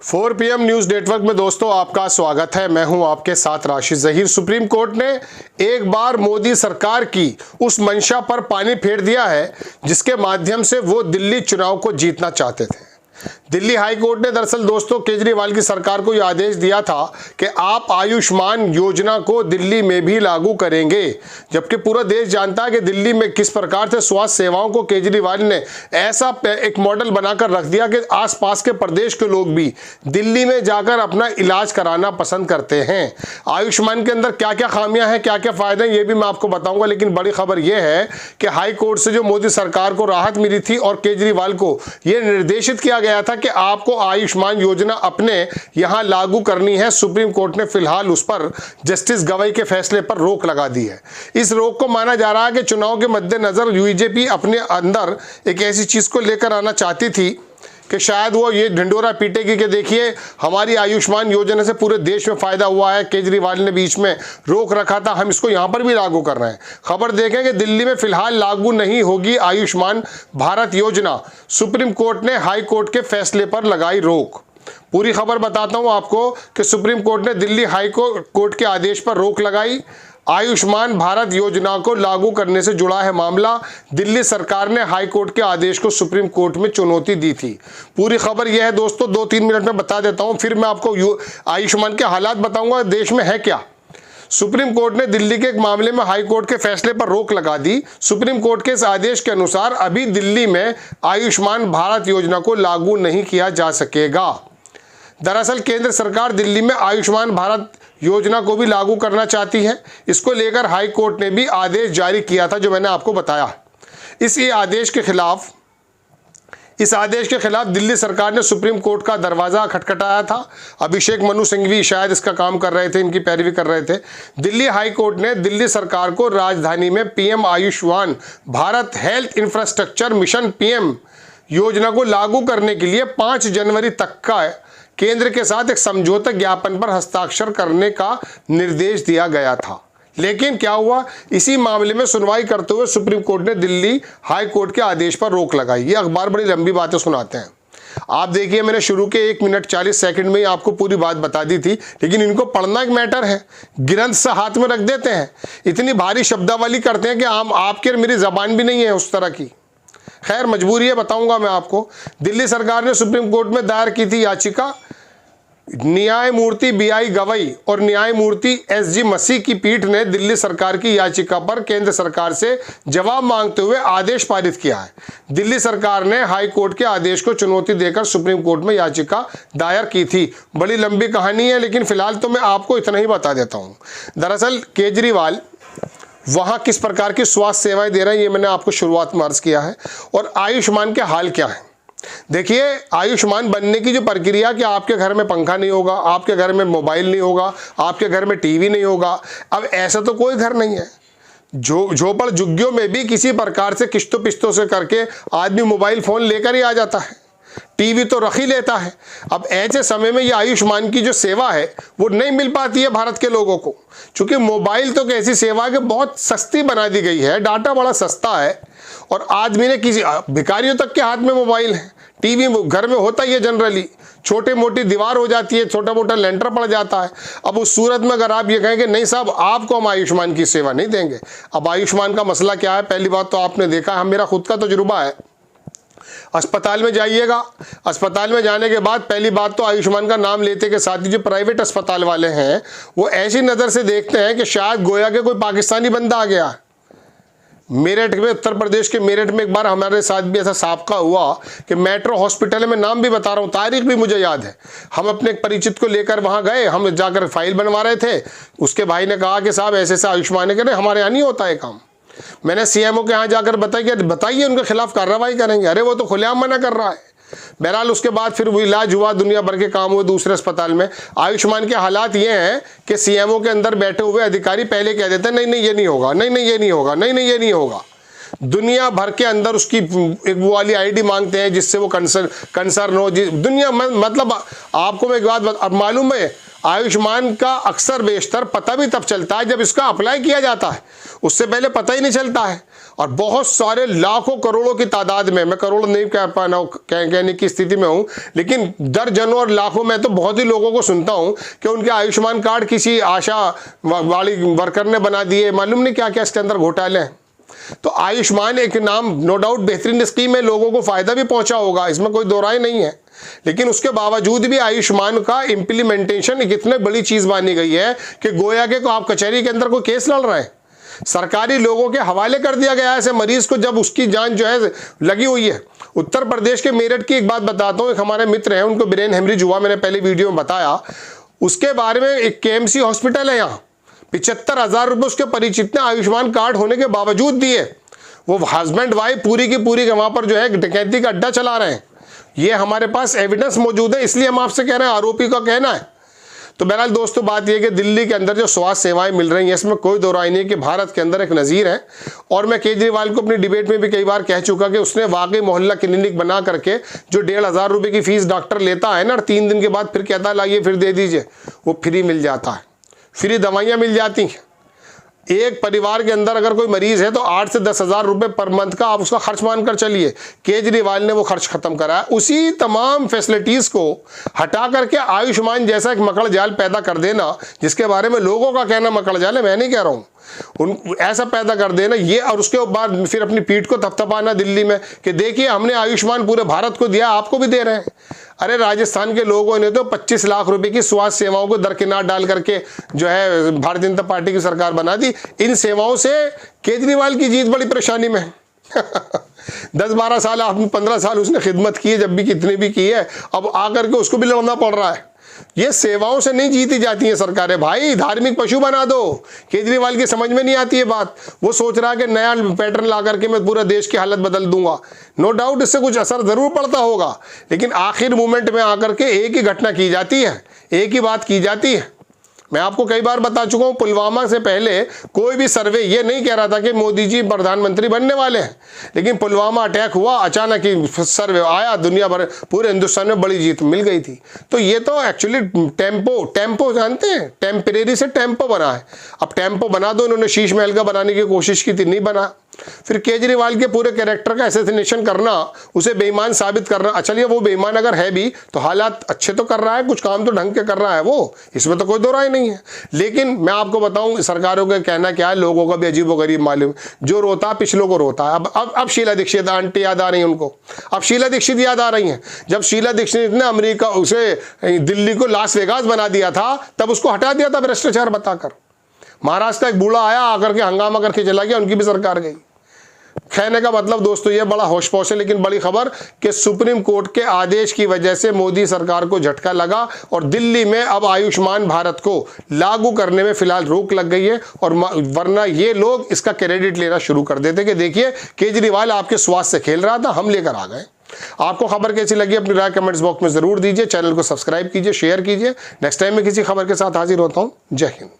4 PM news network में दोस्तों आपका स्वागत है। मैं हूं आपके साथ राशिद जहीर। सुप्रीम कोर्ट ने एक बार मोदी सरकार की उस मंशा पर पानी फेर दिया है जिसके माध्यम से वो दिल्ली चुनाव को जीतना चाहते थे। दिल्ली हाई कोर्ट ने दरअसल दोस्तों केजरीवाल की सरकार को यह आदेश दिया था कि आप आयुष्मान योजना को दिल्ली में भी लागू करेंगे, जबकि पूरा देश जानता है कि दिल्ली में किस प्रकार से स्वास्थ्य सेवाओं को केजरीवाल ने ऐसा एक मॉडल बनाकर रख दिया कि आसपास के प्रदेश के लोग भी दिल्ली में जाकर अपना इलाज कराना पसंद करते हैं। आयुष्मान के अंदर क्या क्या खामियां हैं, क्या क्या फायदे हैं, ये भी मैं आपको बताऊंगा। लेकिन बड़ी खबर यह है कि हाई कोर्ट से जो मोदी सरकार को राहत मिली थी और केजरीवाल को यह निर्देशित किया गया था कि आपको आयुष्मान योजना अपने यहां लागू करनी है। सुप्रीम कोर्ट ने फिलहाल उस पर जस्टिस गवई के फैसले पर रोक लगा दी है। इस रोक को माना जा रहा है कि चुनाव के मद्देनजर बीजेपी अपने अंदर एक ऐसी चीज को लेकर आना चाहती थी कि शायद वो ये ढिंडोरा पीटेगी कि देखिए हमारी आयुष्मान योजना से पूरे देश में फायदा हुआ है, केजरीवाल ने बीच में रोक रखा था, हम इसको यहां पर भी लागू कर रहे हैं। खबर देखें कि दिल्ली में फिलहाल लागू नहीं होगी आयुष्मान भारत योजना। सुप्रीम कोर्ट ने हाई कोर्ट के फैसले पर लगाई रोक। पूरी खबर बताता हूं आपको कि सुप्रीम कोर्ट ने दिल्ली हाई कोर्ट के आदेश पर रोक लगाई। आयुष्मान भारत योजना को लागू करने से जुड़ा है मामला। दिल्ली सरकार ने हाई कोर्ट के आदेश को सुप्रीम कोर्ट में चुनौती दी थी। पूरी खबर यह है दोस्तों, 2-3 मिनट में बता देता हूं, फिर मैं आपको आयुष्मान के हालात बताऊंगा देश में है क्या। सुप्रीम कोर्ट ने दिल्ली के एक मामले में हाई कोर्ट के फैसले पर रोक लगा दी। सुप्रीम कोर्ट के इस आदेश के अनुसार अभी दिल्ली में आयुष्मान भारत योजना को लागू नहीं किया जा सकेगा। दरअसल केंद्र सरकार दिल्ली में आयुष्मान भारत योजना को भी लागू करना चाहती है। इसको लेकर हाई कोर्ट ने भी आदेश जारी किया था जो मैंने आपको बताया। इस आदेश के खिलाफ दिल्ली सरकार ने सुप्रीम कोर्ट का दरवाजा खटखटाया था। अभिषेक मनु सिंघवी शायद इसका काम कर रहे थे, इनकी पैरवी कर रहे थे। दिल्ली हाई कोर्ट ने दिल्ली सरकार को राजधानी में PM Ayushman Bharat health infrastructure mission PM योजना को लागू करने के लिए 5 जनवरी तक का केंद्र के साथ एक समझौता ज्ञापन पर हस्ताक्षर करने का निर्देश दिया गया था। लेकिन क्या हुआ, इसी मामले में सुनवाई करते हुए सुप्रीम कोर्ट ने दिल्ली हाई कोर्ट के आदेश पर रोक लगाई। ये अखबार बड़ी लंबी बातें सुनाते हैं। आप देखिए मैंने शुरू के 1 मिनट 40 सेकंड में ही आपको पूरी बात बता दी थी, लेकिन इनको पढ़ना एक मैटर है। गिरंत सा हाथ में रख देते हैं, इतनी भारी शब्दावली करते हैं कि आपके और मेरी जबान भी नहीं है उस तरह की। खैर मजबूरी है, बताऊंगा मैं आपको। दिल्ली सरकार ने सुप्रीम कोर्ट में दायर की थी याचिका। न्यायमूर्ति BI गवई और न्यायमूर्ति SG मसीह की पीठ ने दिल्ली सरकार की याचिका पर केंद्र सरकार से जवाब मांगते हुए आदेश पारित किया है। दिल्ली सरकार ने हाई कोर्ट के आदेश को चुनौती देकर सुप्रीम कोर्ट में याचिका दायर की थी। बड़ी लंबी कहानी है, लेकिन फिलहाल तो मैं आपको इतना ही बता देता हूं। दरअसल केजरीवाल वहां किस प्रकार की स्वास्थ्य सेवाएं दे रहे हैं ये मैंने आपको शुरुआत में अर्ज किया है। और आयुष्मान के हाल क्या है देखिए। आयुष्मान बनने की जो प्रक्रिया कि आपके घर में पंखा नहीं होगा, आपके घर में मोबाइल नहीं होगा, आपके घर में टीवी नहीं होगा। अब ऐसा तो कोई घर नहीं है। झोपड़ झुग्गियों में भी किसी प्रकार से किश्तों पिश्तों से करके आदमी मोबाइल फोन लेकर ही आ जाता है, टीवी तो रख ही लेता है। अब ऐसे समय में ये आयुष्मान की जो सेवा है वो नहीं मिल पाती है भारत के लोगों को, क्योंकि मोबाइल तो कैसी सेवा है कि बहुत सस्ती बना दी गई है, डाटा बड़ा सस्ता है और आदमी ने किसी भिखारियों तक के हाथ में मोबाइल है। टीवी घर में होता ही है, जनरली छोटे मोटी दीवार हो जाती है, छोटा मोटा लेंटर पड़ जाता है। अब उस सूरत में अगर आप ये कहें कि नहीं साहब आपको हम आयुष्मान की सेवा नहीं देंगे। अब आयुष्मान का मसला क्या है, पहली बात तो आपने देखा, मेरा खुद का तजुर्बा है। अस्पताल में जाइएगा, अस्पताल में जाने के बाद पहली बात तो आयुष्मान का नाम लेते के साथ ही जो प्राइवेट अस्पताल वाले हैं वो ऐसी नज़र से देखते हैं कि शायद गोया के कोई पाकिस्तानी बंदा आ गया। मेरठ में, उत्तर प्रदेश के मेरठ में एक बार हमारे साथ भी ऐसा साबका हुआ कि मेट्रो हॉस्पिटल में, नाम भी बता रहा हूँ, तारीख भी मुझे याद है, हम अपने एक परिचित को लेकर वहाँ गए, हम जाकर फाइल बनवा रहे थे। उसके भाई ने कहा कि साहब ऐसे ऐसा आयुष्मान है, कह हमारे यहाँ नहीं होता है काम। मैंने CMO के यहाँ जाकर बताइए उनके खिलाफ कार्रवाई करेंगे। अरे वो तो खुलेआम मना कर रहा है। बहरहाल उसके बाद फिर वो इलाज हुआ, दुनिया भर के काम हुए दूसरे अस्पताल में। आयुष्मान के हालात ये हैं कि CMO के अंदर बैठे हुए अधिकारी पहले कह देते हैं नहीं ये नहीं होगा, नहीं ये नहीं होगा, नहीं ये नहीं होगा। दुनिया भर के अंदर उसकी एक वो वाली ID मांगते हैं जिससे वो कंसर्न हो। दुनिया मतलब आपको मैं एक बात मालूम है, आयुष्मान का अक्सर बेशतर पता भी तब चलता है जब इसका अप्लाई किया जाता है, उससे पहले पता ही नहीं चलता है। और बहुत सारे लाखों करोड़ों की तादाद में, मैं करोड़ नहीं कह पाना कहने की स्थिति में हूं, लेकिन दर्जनों और लाखों में तो बहुत ही लोगों को सुनता हूं कि उनके आयुष्मान कार्ड किसी आशा वाली वर्कर ने बना दिए, मालूम नहीं क्या क्या इसके अंदर घोटाले हैं। तो आयुष्मान एक नाम नो डाउट बेहतरीन स्कीम है, लोगों को फायदा भी पहुंचा होगा, इसमें कोई दो राय नहीं है, लेकिन उसके बावजूद भी आयुष्मान का इंप्लीमेंटेशन एक इतनी बड़ी चीज मानी गई है कि गोया के को आप कचहरी के अंदर कोई केस लड़ रहे हैं, सरकारी लोगों के हवाले कर दिया गया है ऐसे मरीज को जब उसकी जान जो है लगी हुई है। उत्तर प्रदेश के मेरठ की एक बात बताता हूं, एक हमारे मित्र हैं, उनको ब्रेन हेमरेज हुआ, मैंने पहले वीडियो में बताया, उसके बारे में एक KMC हॉस्पिटल है यहाँ, 75,000 रुपये उसके परिचित ने आयुष्मान कार्ड होने के बावजूद दिए। वो हस्बैंड वाइफ पूरी की पूरी वहां पर जो है डकैती का अड्डा चला रहे हैं। ये हमारे पास एविडेंस मौजूद है, इसलिए हम आपसे कह रहे हैं, आरोपी का कहना है। तो बहरहाल दोस्तों बात यह कि दिल्ली के अंदर जो स्वास्थ्य सेवाएं मिल रही हैं इसमें कोई दो राय नहीं कि भारत के अंदर एक नज़ीर है। और मैं केजरीवाल को अपनी डिबेट में भी कई बार कह चुका कि उसने वाकई मोहल्ला क्लिनिक बना करके जो 1,500 रुपये की फीस डॉक्टर लेता है ना, और 3 दिन के बाद फिर कहता लाइए फिर दे दीजिए, वो फ्री मिल जाता है, फ्री दवाइयाँ मिल जाती हैं। एक परिवार के अंदर अगर कोई मरीज है तो 8 से 10,000 रुपये पर मंथ का आप उसका खर्च मानकर चलिए। केजरीवाल ने वो खर्च खत्म करा है। उसी तमाम फैसिलिटीज को हटा करके आयुष्मान जैसा एक मकड़ जाल पैदा कर देना, जिसके बारे में लोगों का कहना मकड़ जाल है, मैं नहीं कह रहा हूँ, ऐसा पैदा कर देना ये, और उसके बाद फिर अपनी पीठ को थपथपाना दिल्ली में कि देखिए हमने आयुष्मान पूरे भारत को दिया, आपको भी दे रहे हैं। अरे राजस्थान के लोगों ने तो 25 लाख रुपए की स्वास्थ्य सेवाओं को दरकिनार डाल करके जो है भारतीय जनता पार्टी की सरकार बना दी। इन सेवाओं से केजरीवाल की जीत बड़ी परेशानी में 10-12 साल, आपने 15 साल उसने खिदमत की है, जब भी कितनी भी की है, अब आकर के उसको भी लड़ना पड़ रहा है। ये सेवाओं से नहीं जीती जाती है सरकारें भाई, धार्मिक पशु बना दो। केजरीवाल की समझ में नहीं आती है बात, वो सोच रहा है कि नया पैटर्न ला करके मैं पूरा देश की हालत बदल दूंगा। नो डाउट इससे कुछ असर जरूर पड़ता होगा, लेकिन आखिर मोमेंट में आकर के एक ही घटना की जाती है, एक ही बात की जाती है। मैं आपको कई बार बता चुका हूं, पुलवामा से पहले कोई भी सर्वे ये नहीं कह रहा था कि मोदी जी प्रधानमंत्री बनने वाले हैं, लेकिन पुलवामा अटैक हुआ, अचानक ही सर्वे आया, दुनिया भर पूरे हिंदुस्तान में बड़ी जीत मिल गई थी। तो ये तो एक्चुअली टेम्पो जानते हैं, टेम्परेरी से टेम्पो बना है। अब टेम्पो बना दो, इन्होंने शीश महल का बनाने की कोशिश की थी, नहीं बना। फिर केजरीवाल के पूरे कैरेक्टर का असैसिनेशन करना, उसे बेईमान साबित करना। चलिए वो बेईमान अगर है भी तो हालात अच्छे तो कर रहा है, कुछ काम तो ढंग के कर रहा है वो, इसमें तो कोई दो राय नहीं है। लेकिन मैं आपको बताऊं सरकारों का कहना क्या है, लोगों का भी अजीबोगरीब मालूम, जो रोता पिछलों को रोता है। अब शीला दीक्षित आंटी याद आ रही है उनको, अब शीला दीक्षित याद आ रही है। जब शीला दीक्षित ने अमेरिका उसे दिल्ली को लास वेगास बना दिया था, तब उसको हटा दिया था भ्रष्टाचार बताकर। महाराष्ट्र का एक बूढ़ा आया, आकर के हंगामा करके चला गया, उनकी भी सरकार गई। कहने का मतलब दोस्तों ये बड़ा होश पोश है, लेकिन बड़ी खबर कि सुप्रीम कोर्ट के आदेश की वजह से मोदी सरकार को झटका लगा और दिल्ली में अब आयुष्मान भारत को लागू करने में फिलहाल रोक लग गई है। और वरना ये लोग इसका क्रेडिट लेना शुरू कर देते कि देखिए केजरीवाल आपके स्वास्थ्य से खेल रहा था, हम लेकर आ गए। आपको खबर कैसी लगी अपनी राय कमेंट्स बॉक्स में जरूर दीजिए, चैनल को सब्सक्राइब कीजिए, शेयर कीजिए। नेक्स्ट टाइम मैं किसी खबर के साथ हाजिर होता हूं। जय हिंद।